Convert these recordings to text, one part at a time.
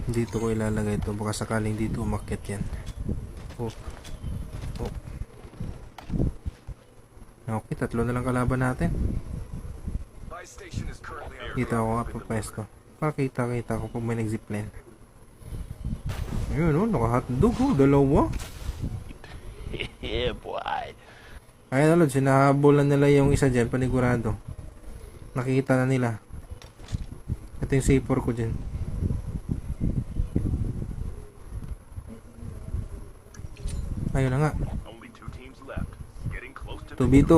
Dito ko ilalagay ito. Baka sakaling dito umakyat yan. Oh. Oh. Okay, tatlo na lang kalaban natin. Dito ako nga papesto. Pakita ko pag may nag-zipline. Ayun, oh, naka-hotdog, oh, dalawa. Yeah, boy. Ayun, alod, sinahabolan nila yung isa dyan, panigurado. Nakikita na nila. Ito yung C4 ko dyan. Ayun na nga. 2v2.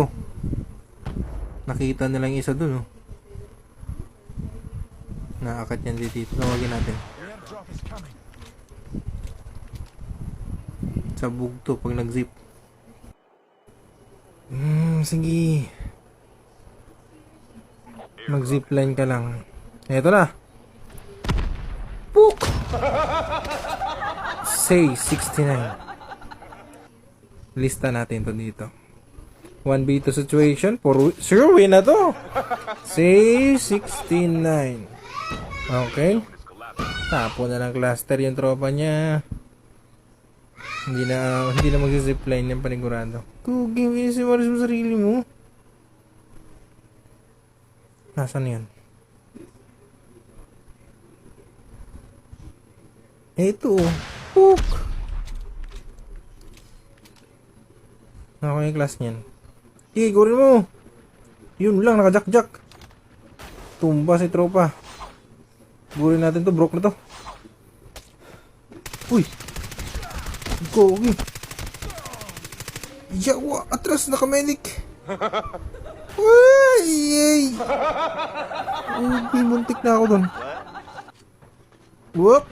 Nakita nila yung isa dun, oh. Naakat yan dito. Tawagin natin. Sa bugto pag nag-zip. Sige. Mag-zipline ka lang. Eto na. Pook! Say 69. Lista natin to dito. 1v2 situation. Sure win na to. Say 69. Okay. Tapo na ng cluster yung tropa niya. Hindi na mag-zipline yung panigurado. Kugi, isiwaris mo sarili mo. Nasaan yan? Ito. Hook! Ako yung class niyan. Gurin mo! Yun lang, nakajakjak. Tumba si tropa. Gurin natin to, broke na to. Uy! Gogi! Yawa! Atras, nakamenik! Uy! Yay! Uy, muntik na ako dun. Whoop!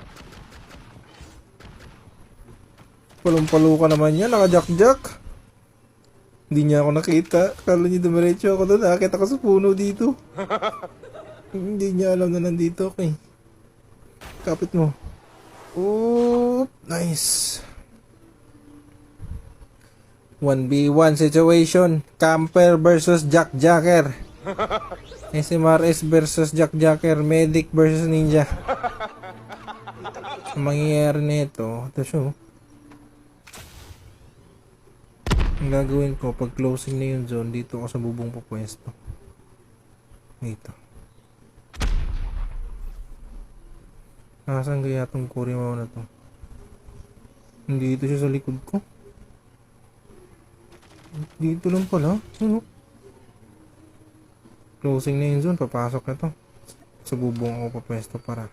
Palong-palo ka naman yan, nakajakjak. Hindi niya ako nakita. Kala niya dumiretso ako doon. Nakakita ko sa puno dito. Hindi niya alam na nandito. Okay. Kapit mo. Oop! Nice. 1v1 situation. Camper versus Jack-Jacker. SMRS versus Jack-Jacker. Medic versus Ninja. Ang mangyayari nito, ito siya. Ang gagawin ko, pag closing na yung zone, dito ako sa bubong papwesto. Dito. Nasaan kaya itong Kurimaw na to? Dito siya sa likod ko. Dito lang pala. Ano? Closing na yung zone, papasok na to. Sa bubong ako papwesto para